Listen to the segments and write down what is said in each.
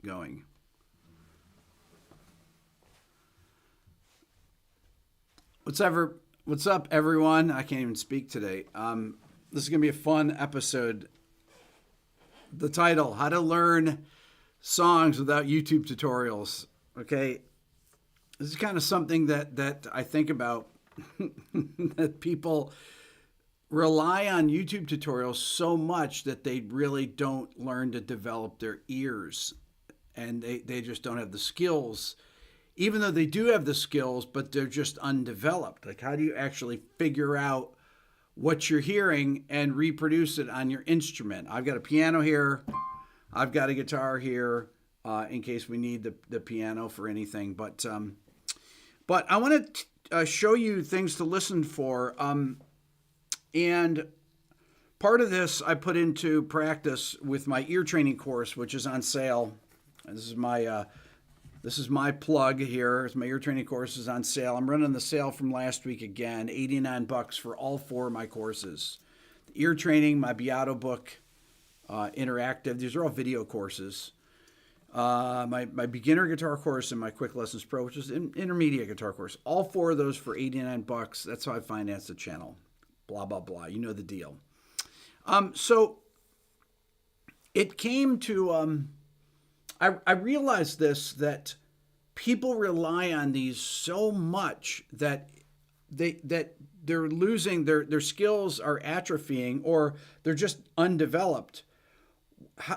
going. What's up, everyone? I can't even speak today. This is going to be a fun episode. The title, How to Learn Songs Without YouTube Tutorials. Okay, this is kind of something that I think about, that people rely on YouTube tutorials so much that they really don't learn to develop their ears, and they just don't have the skills, even though they do have the skills, but they're just undeveloped. Like, how do you actually figure out what you're hearing and reproduce it on your instrument? I've got a piano here. I've got a guitar here, in case we need the piano for anything. But I want to show you things to listen for. And part of this I put into practice with my ear training course, which is on sale. And this is my plug here. My ear training course is on sale. I'm running the sale from last week again, $89 for all 4 of my courses. The ear training, my Beato Book Interactive. These are all video courses. My beginner guitar course and my Quick Lessons Pro, which is an intermediate guitar course. All 4 of those for $89. That's how I finance the channel. Blah, blah, blah. You know the deal. So it came to, I realized that people rely on these so much that they're losing, their skills are atrophying, or they're just undeveloped.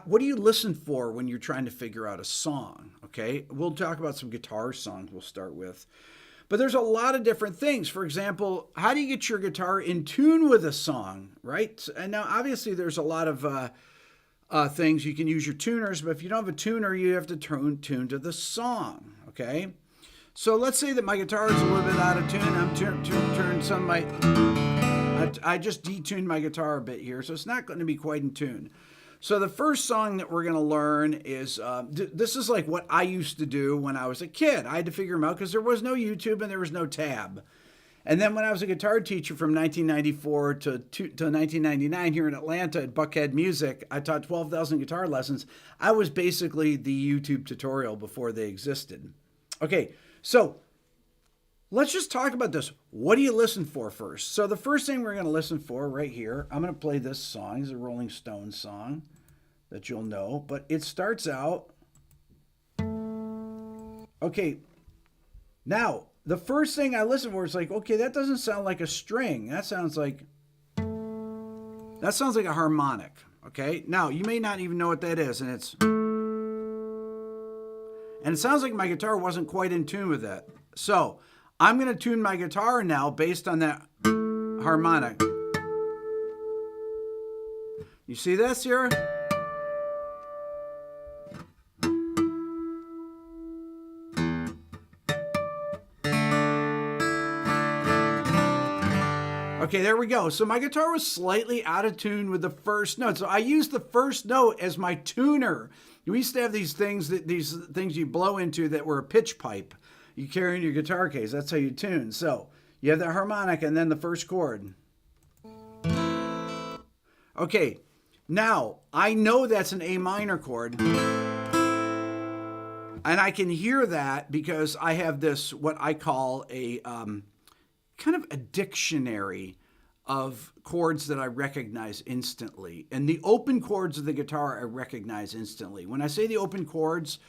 What do you listen for when you're trying to figure out a song? Okay, we'll talk about some guitar songs we'll start with. But there's a lot of different things. For example, how do you get your guitar in tune with a song, right? And now, obviously, there's a lot of things. You can use your tuners, but if you don't have a tuner, you have to tune to the song, okay? So let's say that my guitar is a little bit out of tune. I'm turning some of my... I just detuned my guitar a bit here, so it's not going to be quite in tune. So the first song that we're going to learn is, this is like what I used to do when I was a kid. I had to figure them out because there was no YouTube and there was no tab. And then when I was a guitar teacher from 1994 to 1999 here in Atlanta at Buckhead Music, I taught 12,000 guitar lessons. I was basically the YouTube tutorial before they existed. Okay, so let's just talk about this. What do you listen for first? So the first thing we're going to listen for right here, I'm going to play this song. It's a Rolling Stones song that you'll know, but it starts out. Okay, now the first thing I listen for is like, okay, that doesn't sound like a string. That sounds like a harmonic. Okay, now you may not even know what that is, and it sounds like my guitar wasn't quite in tune with that. So I'm going to tune my guitar now based on that harmonic. You see this here? Okay, there we go. So my guitar was slightly out of tune with the first note. So I used the first note as my tuner. We used to have these things you blow into that were a pitch pipe. You carry in your guitar case. That's how you tune. So you have the harmonic and then the first chord. Okay, now I know that's an A minor chord. And I can hear that because I have this, what I call a kind of a dictionary of chords that I recognize instantly. And the open chords of the guitar I recognize instantly. When I say the open chords,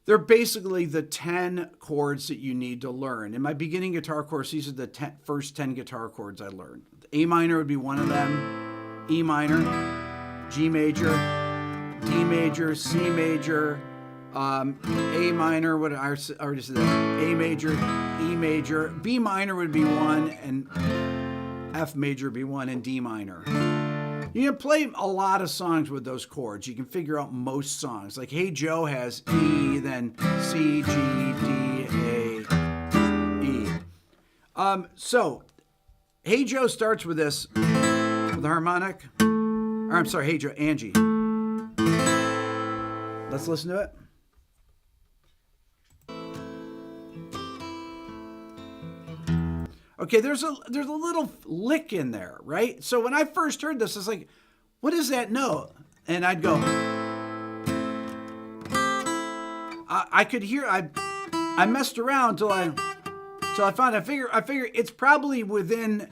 they're basically the 10 chords that you need to learn. In my beginning guitar course, these are the first 10 guitar chords I learned. A minor would be one of them. E minor, G major, D major, C major, A minor, what I already said that. A major, E major, B minor would be one, and F major would be one, and D minor. You can play a lot of songs with those chords. You can figure out most songs. Like Hey Joe has E, then C, G, D, A, E. So Hey Joe starts with this, with the harmonic. Or I'm sorry, Hey Joe, Angie. Let's listen to it. Okay, there's a little lick in there, right? So when I first heard this, I was like, what is that note? And I'd go. I could hear, I messed around till I found, I figure it's probably within,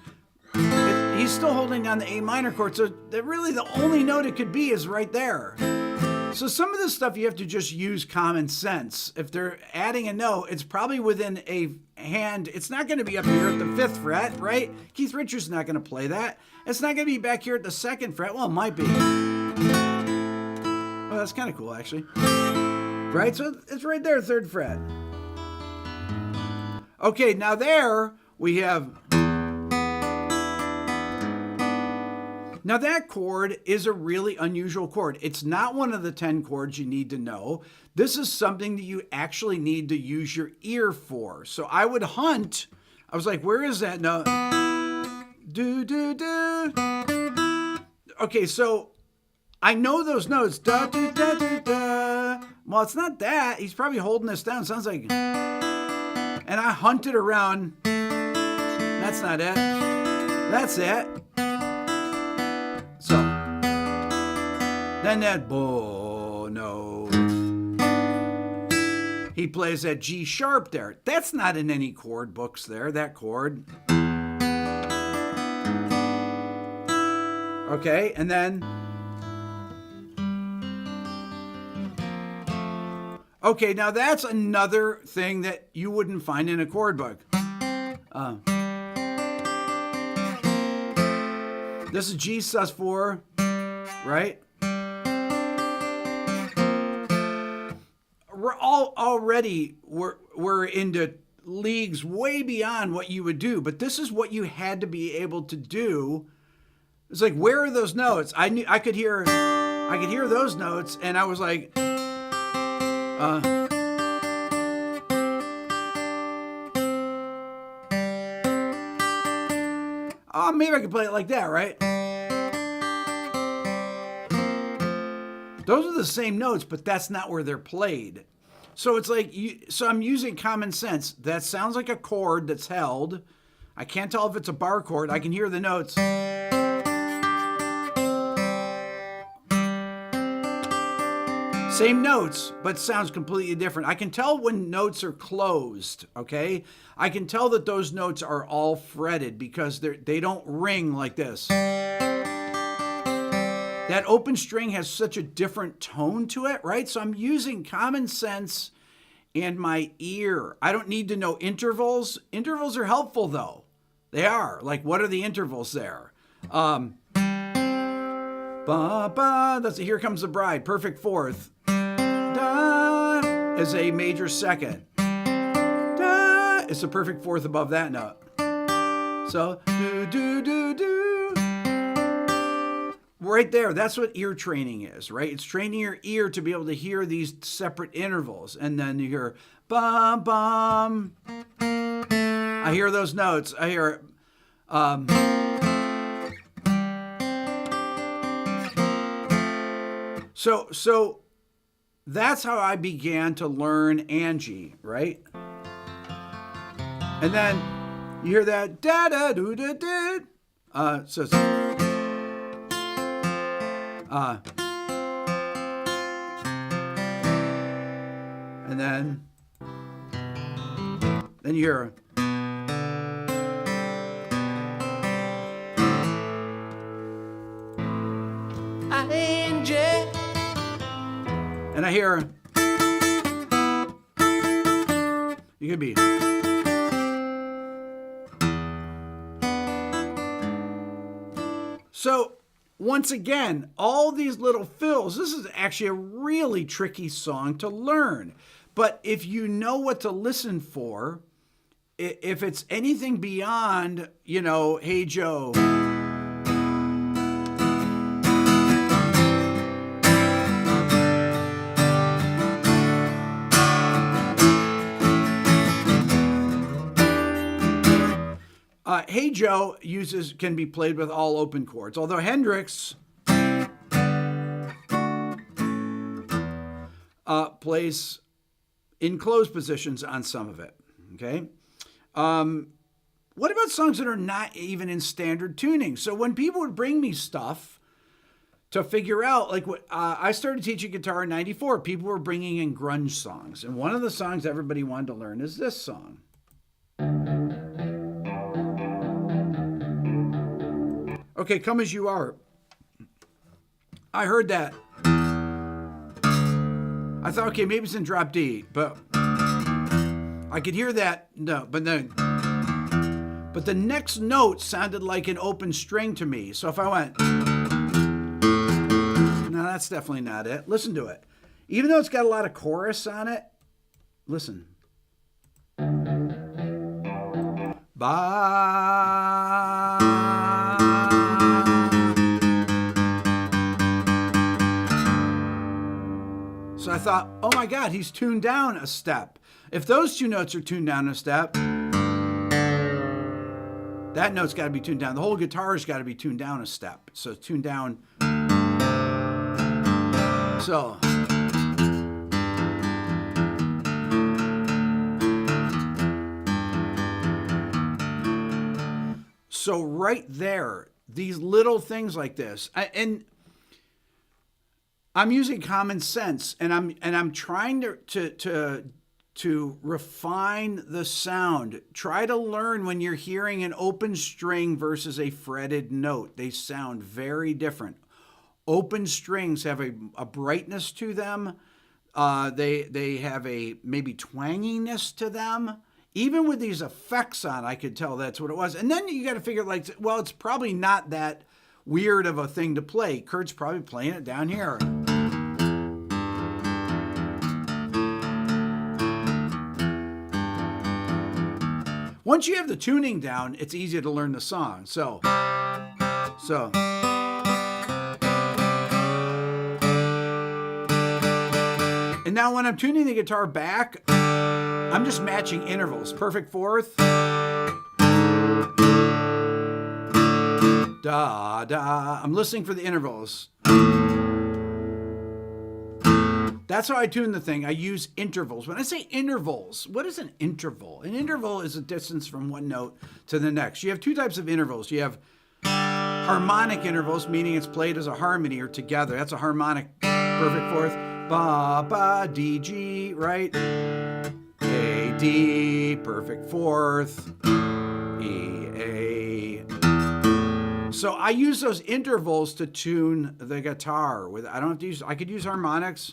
he's still holding down the A minor chord. So that really the only note it could be is right there. So some of this stuff you have to just use common sense. If they're adding a note, it's probably within a hand. It's not going to be up here at the 5th fret, right? Keith Richards is not going to play that. It's not going to be back here at the 2nd fret. Well, it might be. Oh, that's kind of cool, actually. Right? So it's right there, 3rd fret. Okay, now there we have... Now that chord is a really unusual chord. It's not one of the 10 chords you need to know. This is something that you actually need to use your ear for. So I would hunt. I was like, where is that note? Do, do, do. Okay, so I know those notes. Da, da, da, da, da. Well, it's not that. He's probably holding this down. Sounds like... And I hunted around. That's not it. That's it. So, then that bow note. He plays that G sharp there. That's not in any chord books there, that chord. Okay, and then... Okay, now that's another thing that you wouldn't find in a chord book. This is G sus4, right? We're into leagues way beyond what you would do, but this is what you had to be able to do. It's like, where are those notes? I knew I could hear those notes, and I was like, oh, maybe I could play it like that, right? Those are the same notes, but that's not where they're played. So it's like, so I'm using common sense. That sounds like a chord that's held. I can't tell if it's a bar chord. I can hear the notes. Same notes, but sounds completely different. I can tell when notes are closed, okay? I can tell that those notes are all fretted because they don't ring like this. That open string has such a different tone to it, right? So I'm using common sense and my ear. I don't need to know intervals. Intervals are helpful, though. They are. Like, what are the intervals there? Ba, ba, that's a Here Comes the Bride, perfect 4th. Da is a major 2nd. Da is a perfect 4th above that note. So, do, do, do, do. Right there, that's what ear training is, right? It's training your ear to be able to hear these separate intervals. And then you hear, bum, bum. I hear those notes. I hear, So that's how I began to learn Angie, right? And then you hear that da da do da da. So it's, and then you hear. And I hear, you could be. So once again, all these little fills, this is actually a really tricky song to learn. But if you know what to listen for, if it's anything beyond, Hey Joe. Hey Joe can be played with all open chords, although Hendrix plays in closed positions on some of it. Okay. What about songs that are not even in standard tuning? So when people would bring me stuff to figure out, like, what I started teaching guitar in '94. People were bringing in grunge songs, and one of the songs everybody wanted to learn is this song. Okay, Come As You Are. I heard that. I thought, okay, maybe it's in drop D, but I could hear that. No, but the next note sounded like an open string to me. So if I went, no, that's definitely not it. Listen to it. Even though it's got a lot of chorus on it, listen. Ba. So I thought, oh my God, he's tuned down a step. If those two notes are tuned down a step, that note's got to be tuned down. The whole guitar's got to be tuned down a step. So it's tuned down. So. So right there, these little things like this, and I'm using common sense, and I'm trying to refine the sound. Try to learn when you're hearing an open string versus a fretted note. They sound very different. Open strings have a brightness to them. They have a maybe twanginess to them. Even with these effects on, I could tell that's what it was. And then you got to figure, like, well, it's probably not that weird of a thing to play. Kurt's probably playing it down here. Once you have the tuning down, it's easier to learn the song. So. And now when I'm tuning the guitar back, I'm just matching intervals. Perfect fourth. Da, da. I'm listening for the intervals. That's how I tune the thing. I use intervals. When I say intervals, what is an interval? An interval is a distance from one note to the next. You have two types of intervals. You have harmonic intervals, meaning it's played as a harmony or together. That's a harmonic perfect fourth. Ba, ba, D, G, right? A, D, perfect fourth. E, A. So I use those intervals to tune the guitar. I don't have to use, I could use harmonics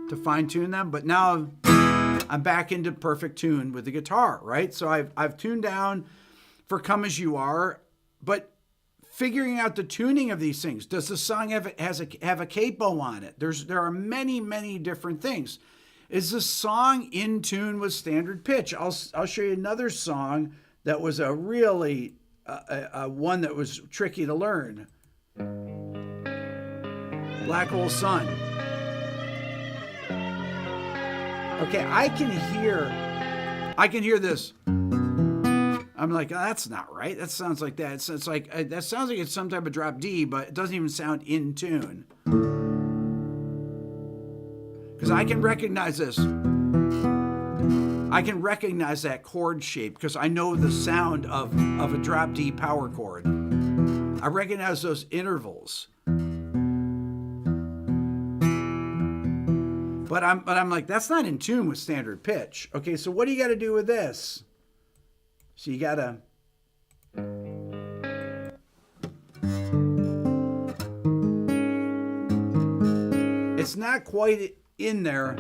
to fine tune them, but now I'm back into perfect tune with the guitar, right? So I've tuned down for Come As You Are, but figuring out the tuning of these things. Does the song have a capo on it? There are many, many different things. Is the song in tune with standard pitch? I'll show you another song that was a really one that was tricky to learn. Black Hole Sun. Okay, I can hear this. I'm like, oh, that's not right. That sounds like that. It's like that sounds like it's some type of drop D, but it doesn't even sound in tune. Because I can recognize this. I can recognize that chord shape because I know the sound of a drop D power chord. I recognize those intervals. But I'm like, that's not in tune with standard pitch. Okay, so what do you got to do with this? So you got to... It's not quite in there.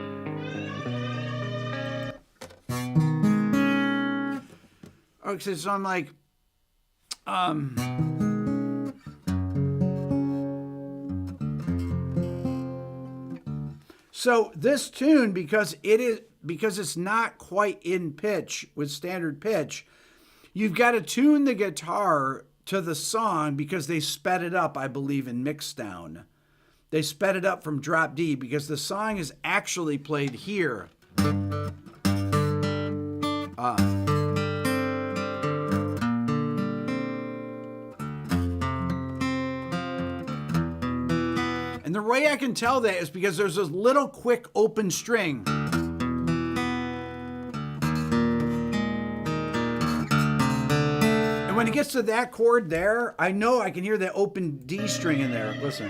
Okay, so I'm like, so this tune, because it's not quite in pitch with standard pitch, you've got to tune the guitar to the song because they sped it up, I believe, in mixdown. They sped it up from drop D because the song is actually played here. And the way I can tell that is because there's this little quick open string. And when it gets to that chord there, I know I can hear that open D string in there. Listen.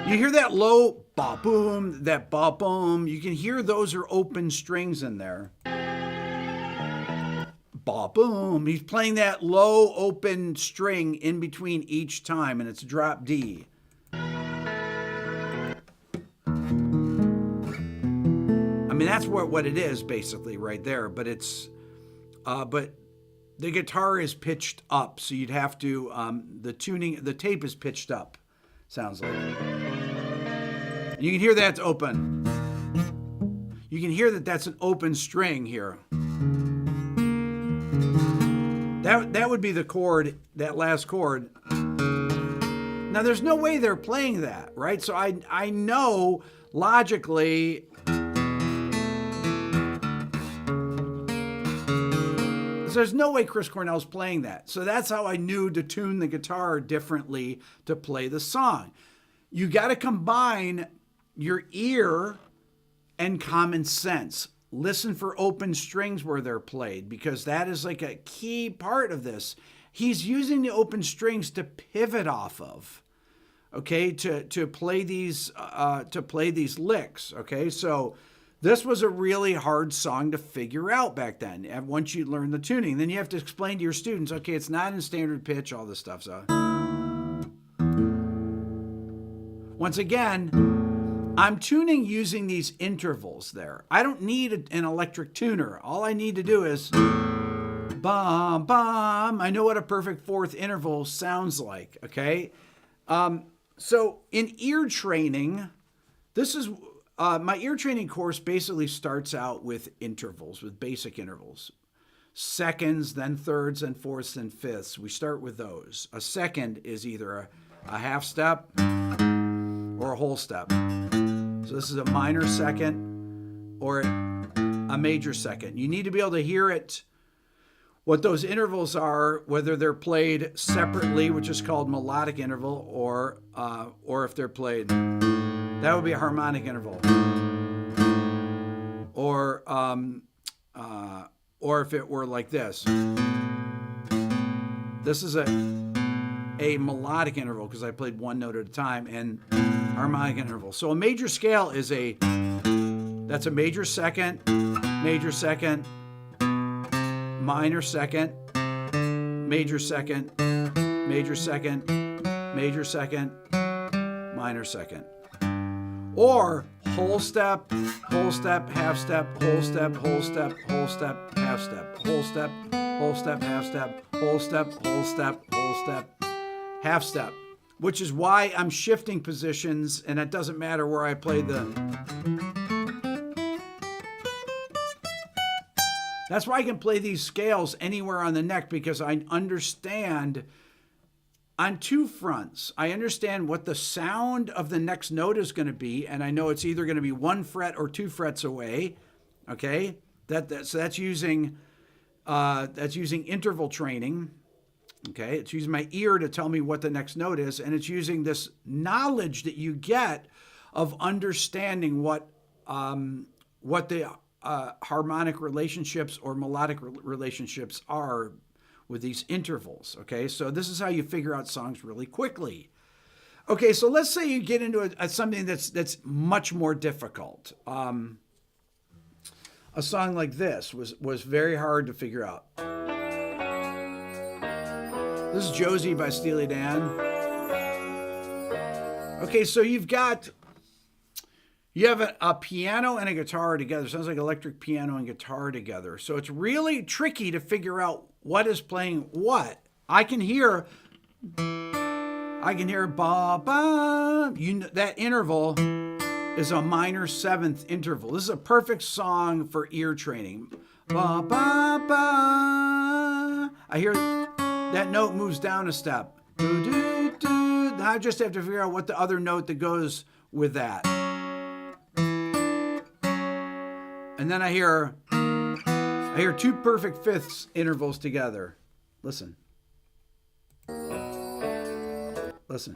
You hear that low ba-boom, that ba-boom. You can hear those are open strings in there. Ba-boom. He's playing that low open string in between each time, and it's drop D. I mean, that's what it is basically right there, but it's, but the guitar is pitched up, so you'd have to, the tape is pitched up, sounds like. You can hear that's open. You can hear that that's an open string here. That would be the chord, that last chord. Now, there's no way they're playing that, right? So I know logically, there's no way Chris Cornell's playing that. So that's how I knew to tune the guitar differently to play the song. You got to combine your ear and common sense. Listen for open strings where they're played, because that is like a key part of this. He's using the open strings to pivot off of, okay, to play these licks, okay? So this was a really hard song to figure out back then. Once you learn the tuning, then you have to explain to your students, okay, it's not in standard pitch, all this stuff. So once again, I'm tuning using these intervals there. I don't need an electric tuner. All I need to do is bum, bum. I know what a perfect fourth interval sounds like, okay? So in ear training, this is, my ear training course basically starts out with intervals, with basic intervals. Seconds, then thirds, then fourths, then fifths. We start with those. A second is either a half step or a whole step. So this is a minor second or a major second. You need to be able to hear it, what those intervals are, whether they're played separately, which is called melodic interval, or if they're played, that would be a harmonic interval. Or if it were like this. This is a melodic interval because I played one note at a time, and harmonic interval. So a major scale is that's a major second, minor second, major second, major second, major second, minor second. Or whole step, half step, whole step, half step, whole step, half step, half step, whole step, half step, half step, which is why I'm shifting positions, and it doesn't matter where I play That's why I can play these scales anywhere on the neck, because I understand on two fronts. I understand what the sound of the next note is going to be, and I know it's either going to be 1 fret or 2 frets away. Okay, so that's using interval training. Okay, it's using my ear to tell me what the next note is, and it's using this knowledge that you get of understanding what the harmonic relationships or melodic relationships are with these intervals. Okay, so this is how you figure out songs really quickly. Okay, so let's say you get into something that's much more difficult. A song like this was very hard to figure out. This is Josie by Steely Dan. Okay, so you have a piano and a guitar together. Sounds like electric piano and guitar together. So it's really tricky to figure out what is playing what. I can hear ba ba. That interval is a minor seventh interval. This is a perfect song for ear training. Ba ba ba. I hear that note moves down a step. Do, do, do. Now I just have to figure out what the other note that goes with that. And then I hear 2 perfect fifths intervals together. Listen. Listen.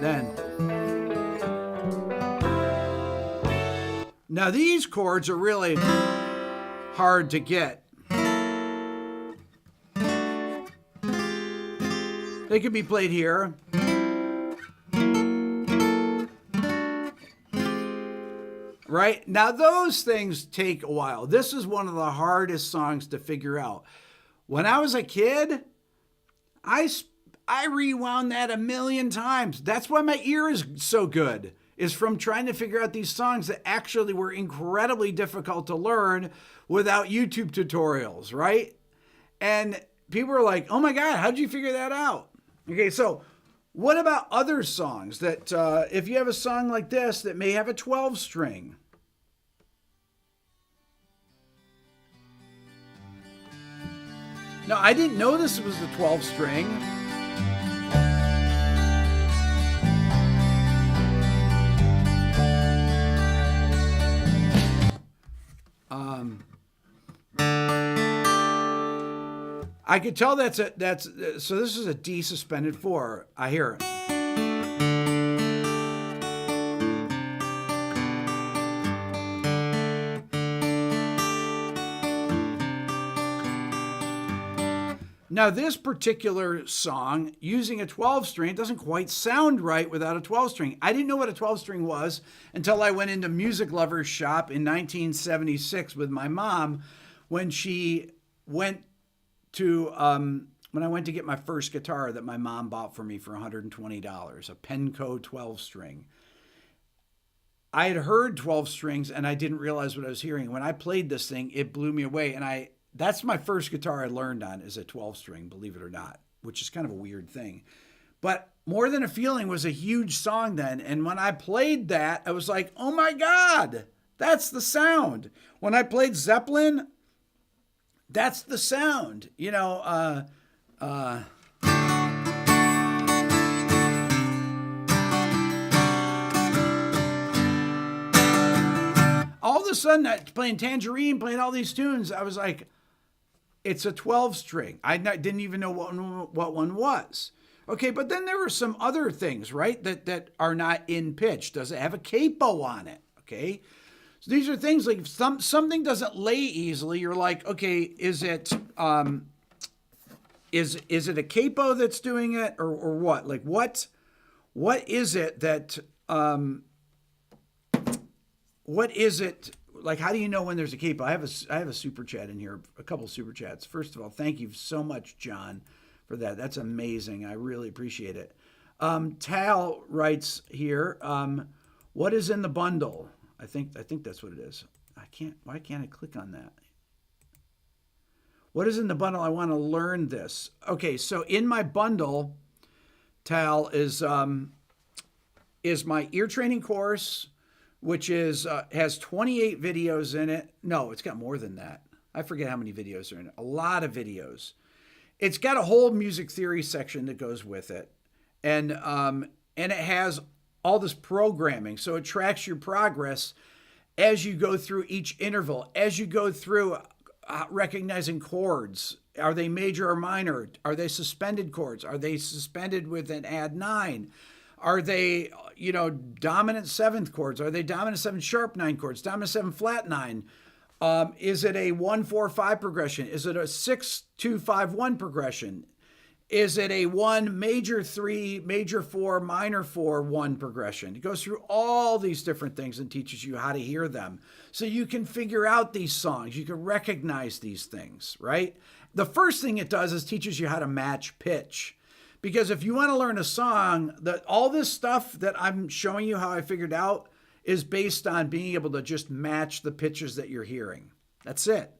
Then Now these chords are really hard to get. They can be played here. Right? Now those things take a while. This is one of the hardest songs to figure out. When I was a kid, I rewound that a million times. That's why my ear is so good, is from trying to figure out these songs that actually were incredibly difficult to learn without YouTube tutorials, right? And people are like, oh my God, how'd you figure that out? Okay, so what about other songs that, if you have a song like this that may have a 12 string? Now, I didn't know this was a 12 string. I could tell so this is a D suspended 4. I hear it. Now, this particular song, using a 12 string, doesn't quite sound right without a 12 string. I didn't know what a 12 string was until I went into Music Lover's shop in 1976 with my mom when she went to, when I went to get my first guitar that my mom bought for me for $120, a Penco 12 string. I had heard 12 strings and I didn't realize what I was hearing. When I played this thing, it blew me away. And that's my first guitar I learned on, is a 12 string, believe it or not, which is kind of a weird thing. But More Than a Feeling was a huge song then. And when I played that, I was like, oh my God, that's the sound. When I played Zeppelin, that's the sound. You know, all of a sudden, playing Tangerine, playing all these tunes, I was like, it's a 12 string. I didn't even know what one was. Okay, but then there were some other things, right, that are not in pitch. Does it have a capo on it? Okay, so these are things like if something doesn't lay easily, you're like, okay, is it a capo that's doing it, or what? Like what is it that what is it? Like, how do you know when there's a capo? I have a super chat in here, a couple super chats. First of all, thank you so much, John, for that. That's amazing. I really appreciate it. Tal writes here, what is in the bundle? I think that's what it is. Why can't I click on that? What is in the bundle? I want to learn this. Okay, so in my bundle, Tal, is my ear training course, which has 28 videos in it. No, it's got more than that. I forget how many videos are in it. A lot of videos. It's got a whole music theory section that goes with it. And it has all this programming. So it tracks your progress as you go through each interval, as you go through recognizing chords. Are they major or minor? Are they suspended chords? Are they suspended with an add 9? Are they, dominant 7th chords? Are they dominant 7 sharp 9 chords? Dominant 7 flat 9? Is it a 1-4-5 progression? Is it a 6-2-5-1 progression? Is it a 1 major 3, major 4, minor 4, 1 progression? It goes through all these different things and teaches you how to hear them. So you can figure out these songs. You can recognize these things, right? The first thing it does is teaches you how to match pitch. Because if you want to learn a song, all this stuff that I'm showing you how I figured out is based on being able to just match the pitches that you're hearing. That's it.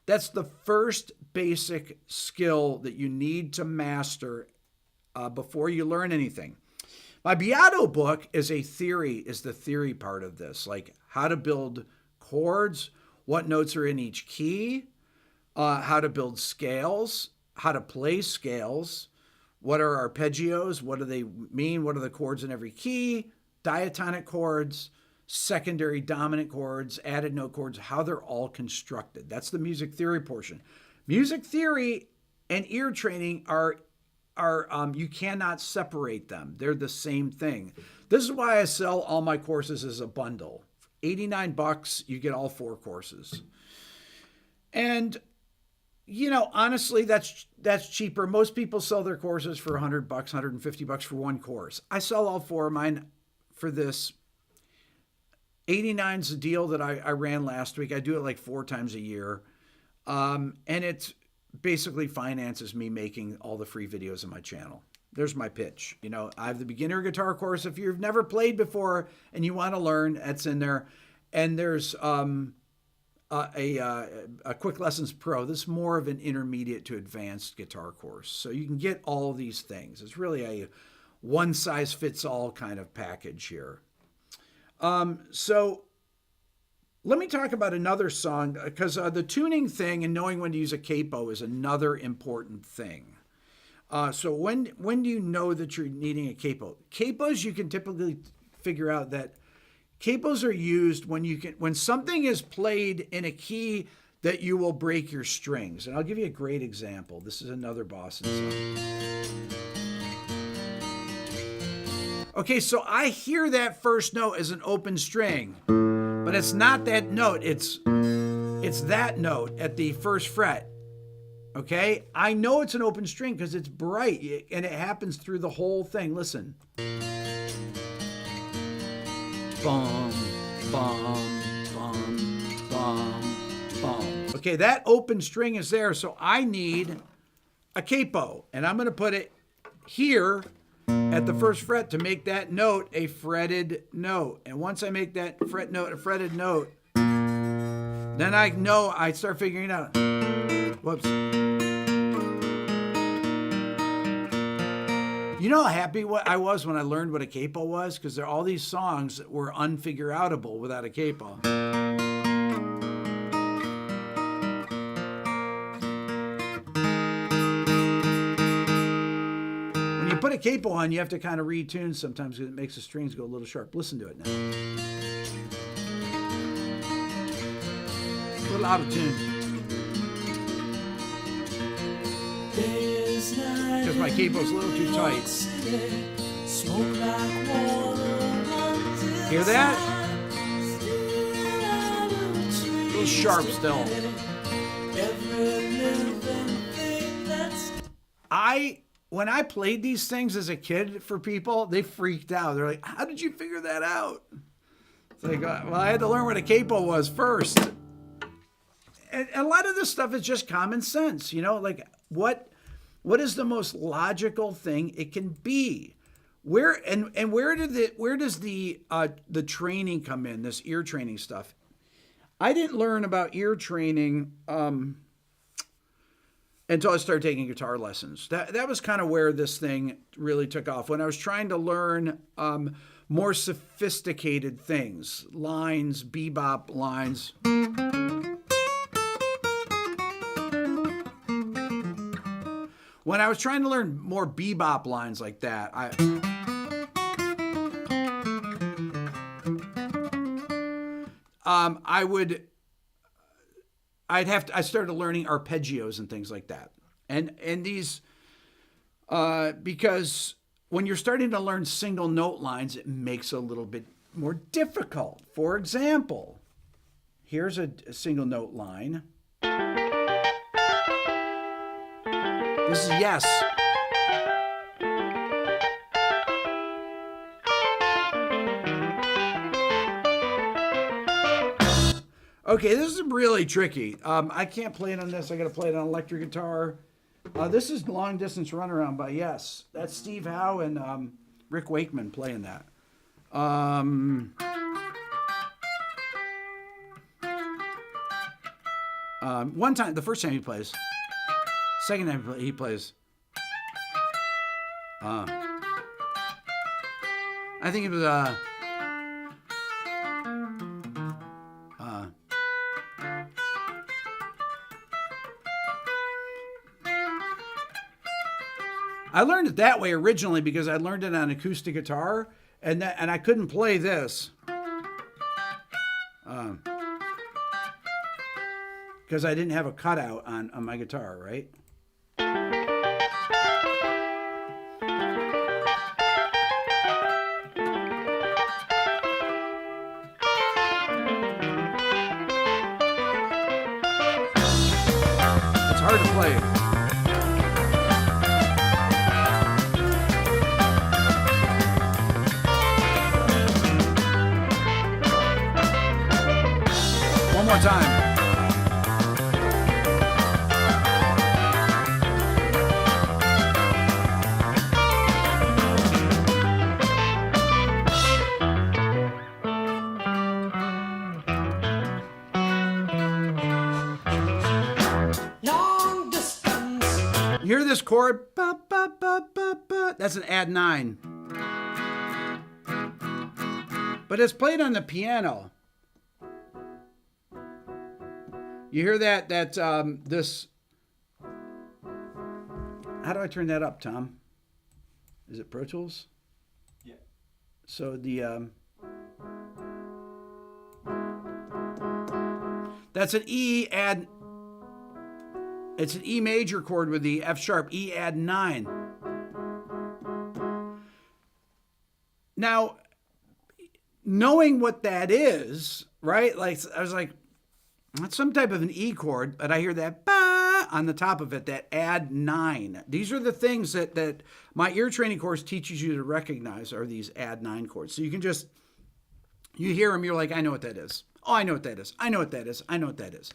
That's the first basic skill that you need to master before you learn anything. My Beato book is the theory part of this, like how to build chords, what notes are in each key, how to build scales, how to play scales, what are arpeggios, what do they mean, what are the chords in every key, diatonic chords, secondary dominant chords, added note chords, how they're all constructed. That's the music theory portion. Music theory and ear training are you cannot separate them. They're the same thing. This is why I sell all my courses as a bundle. $89, you get all 4 courses. And, you know, honestly, that's cheaper. Most people sell their courses for $100, $150 for one course. I sell all 4 of mine for this. $89 is the deal that I ran last week. I do it like 4 times a year. And it basically finances me making all the free videos on my channel. There's my pitch. You know, I have the beginner guitar course. If you've never played before and you want to learn, that's in there. And there's a Quick Lessons Pro. This is more of an intermediate to advanced guitar course. So you can get all of these things. It's really a one-size-fits-all kind of package here. So let me talk about another song, because the tuning thing and knowing when to use a capo is another important thing. So when do you know that you're needing a capo? Capos, you can typically figure out that capos are used when something is played in a key that you will break your strings. And I'll give you a great example. This is another Boston song. Okay, so I hear that first note as an open string, but it's not that note. It's that note at the first fret. Okay, I know it's an open string because it's bright and it happens through the whole thing. Listen. Bum, bum, bum, bum, bum. Okay, that open string is there, so I need a capo, and I'm going to put it here at the first fret to make that note a fretted note. And once I make that fret note a fretted note, then I know I start figuring it out. Whoops. You know how happy I was when I learned what a capo was? Because there are all these songs that were unfigure-outable without a capo. When you put a capo on, you have to kind of retune sometimes because it makes the strings go a little sharp. Listen to it now. A little out of tune. Because my capo's a little too tight. Hear that? A little sharp still. When I played these things as a kid for people, they freaked out. They're like, how did you figure that out? It's like, well, I had to learn what a capo was first. And a lot of this stuff is just common sense, you know, like what is the most logical thing it can be? Where does the training come in, this ear training stuff? I didn't learn about ear training until I started taking guitar lessons. That was kind of where this thing really took off. When I was trying to learn more sophisticated things, lines, bebop lines. When I was trying to learn more bebop lines like that, I started learning arpeggios and things like that. And these, because when you're starting to learn single note lines, it makes it a little bit more difficult. For example, here's a single note line. This is yes. Okay, this is really tricky. I can't play it on this. I got to play it on electric guitar. This is Long Distance Runaround by Yes. That's Steve Howe and Rick Wakeman playing that. One time, the first time he plays. Second time he plays. I think it was I learned it that way originally because I learned it on acoustic guitar, and I couldn't play this because I didn't have a cutout on my guitar, right? hard to play. One more time. You hear this chord? Ba, ba, ba, ba, ba. That's an add 9. But it's played on the piano. You hear that? This. How do I turn that up, Tom? Is it Pro Tools? Yeah. So the. That's an E add. It's an E major chord with the F sharp, E add 9. Now, knowing what that is, right? Like, I was like, that's some type of an E chord, but I hear that ba on the top of it, that add 9. These are the things that my ear training course teaches you to recognize are these add 9 chords. So you can just, you hear them, you're like, I know what that is. Oh, I know what that is. I know what that is. I know what that is.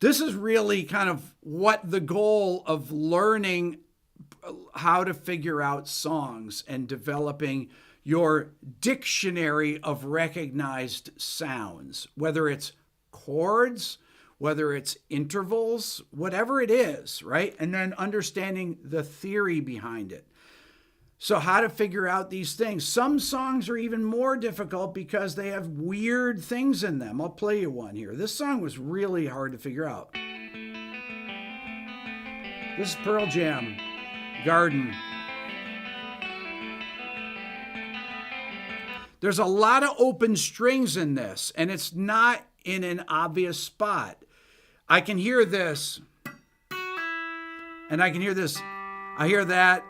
This is really kind of what the goal of learning how to figure out songs and developing your dictionary of recognized sounds, whether it's chords, whether it's intervals, whatever it is, right? And then understanding the theory behind it. So how to figure out these things. Some songs are even more difficult because they have weird things in them. I'll play you one here. This song was really hard to figure out. This is Pearl Jam, Garden. There's a lot of open strings in this, and it's not in an obvious spot. I can hear this, and I can hear this. I hear that.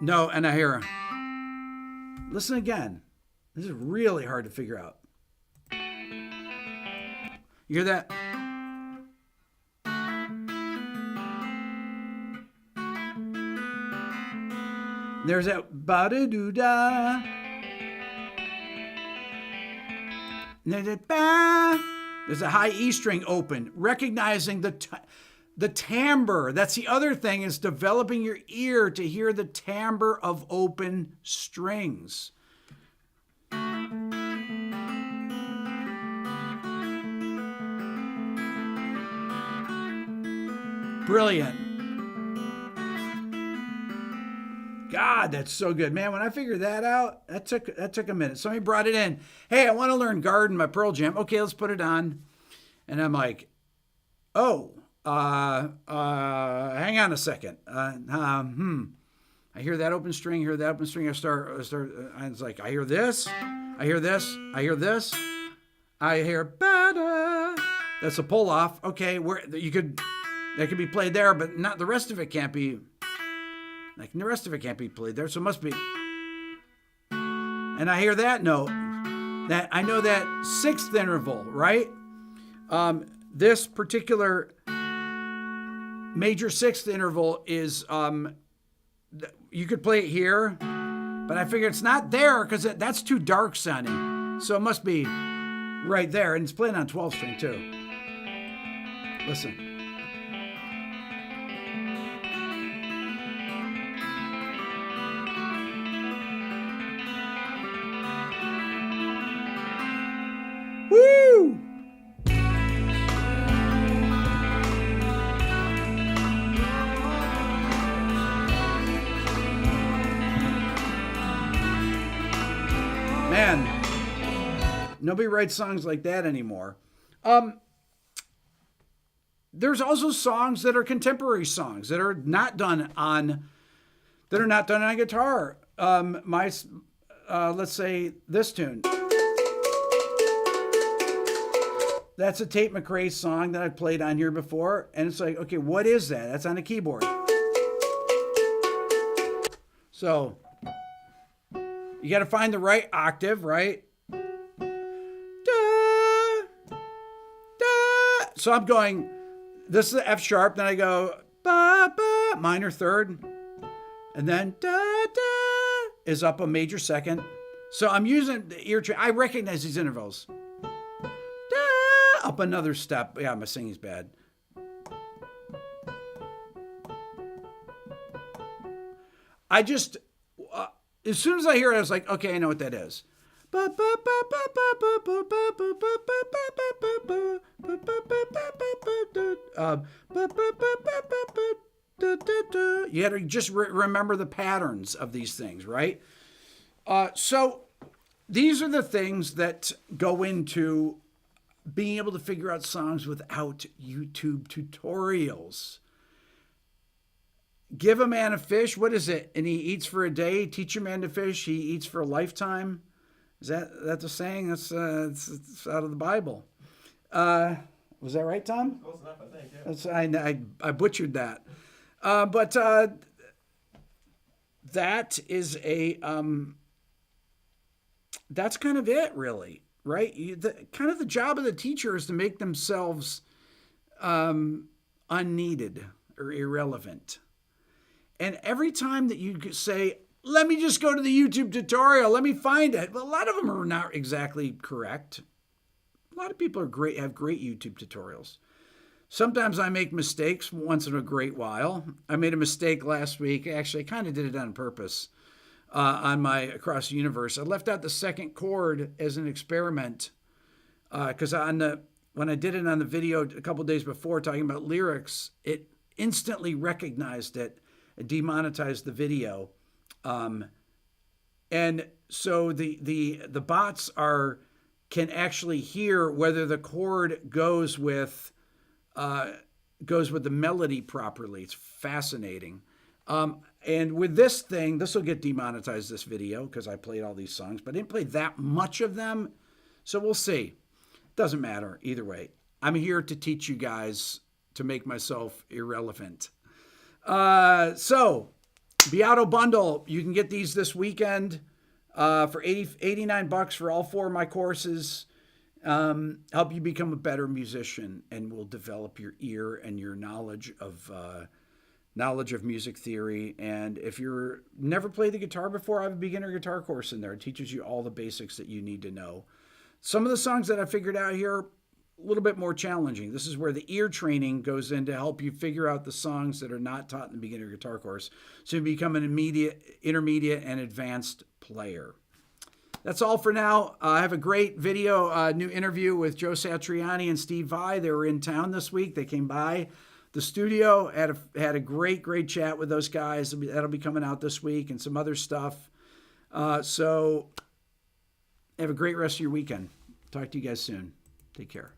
No, and I hear, listen again. This is really hard to figure out. You hear that? There's that ba-da-doo-da. And there's that ba. There's a high E string open, recognizing the timbre. That's the other thing, is developing your ear to hear the timbre of open strings. Brilliant. God, that's so good. Man, when I figured that out, that took a minute. Somebody brought it in. Hey, I want to learn Garden by Pearl Jam. Okay, let's put it on. And I'm like, oh, hang on a second. I hear that open string, hear that open string. I start, it's like, I hear this, I hear this, I hear this, I hear ba-da. That's a pull off. Okay, that could be played there, but not the rest of it can't be. Like, the rest of it can't be played there, so it must be. And I hear that note. That I know that sixth interval, right? This particular major sixth interval is, you could play it here, but I figure it's not there because that's too dark sounding. So it must be right there. And it's playing on 12 string too. Listen. Woo! Man, nobody writes songs like that anymore. There's also songs that are contemporary songs that are not done on guitar. Let's say this tune. That's a Tate McRae song that I've played on here before. And it's like, okay, what is that? That's on a keyboard. So you got to find the right octave, right? Da, da. So I'm going, this is the F sharp. Then I go minor third, and then da, da, is up a major second. So I'm using the ear train. I recognize these intervals. Da, up another step. Yeah, my singing's bad. I just, as soon as I hear it, I was like, okay, I know what that is. You had to just remember the patterns of these things, right? So these are the things that go into being able to figure out songs without YouTube tutorials. Give a man a fish. What is it? And he eats for a day. Teach a man to fish. He eats for a lifetime. Is that the saying? That's it's out of the Bible. Was that right, Tom? Close enough, I think. Yeah. I butchered that. But that is a that's kind of it, really, right? Kind of the job of the teacher is to make themselves unneeded or irrelevant. And every time that you say, let me just go to the YouTube tutorial, let me find it. Well, a lot of them are not exactly correct. A lot of people have great YouTube tutorials. Sometimes I make mistakes once in a great while. I made a mistake last week. Actually, I kind of did it on purpose on my Across the Universe. I left out the second chord as an experiment because when I did it on the video a couple days before talking about lyrics, it instantly recognized it. Demonetized the video, and so the bots can actually hear whether the chord goes with the melody properly. It's fascinating, and with this thing, this will get demonetized, this video, because I played all these songs, but I didn't play that much of them, so we'll see. Doesn't matter either way. I'm here to teach you guys to make myself irrelevant. So Beato bundle, you can get these this weekend for $89 for all 4 of my courses. Help you become a better musician, and will develop your ear and your knowledge of music theory. And if you're never played the guitar before, I have a beginner guitar course in there. It teaches you all the basics that you need to know. Some of the songs that I figured out here, a little bit more challenging. This is where the ear training goes in to help you figure out the songs that are not taught in the beginner guitar course, so you become an intermediate, and advanced player. That's all for now. I have a great video, new interview with Joe Satriani and Steve Vai. They were in town this week. They came by the studio, had a great chat with those guys. That'll be coming out this week, and some other stuff. So have a great rest of your weekend. Talk to you guys soon. Take care.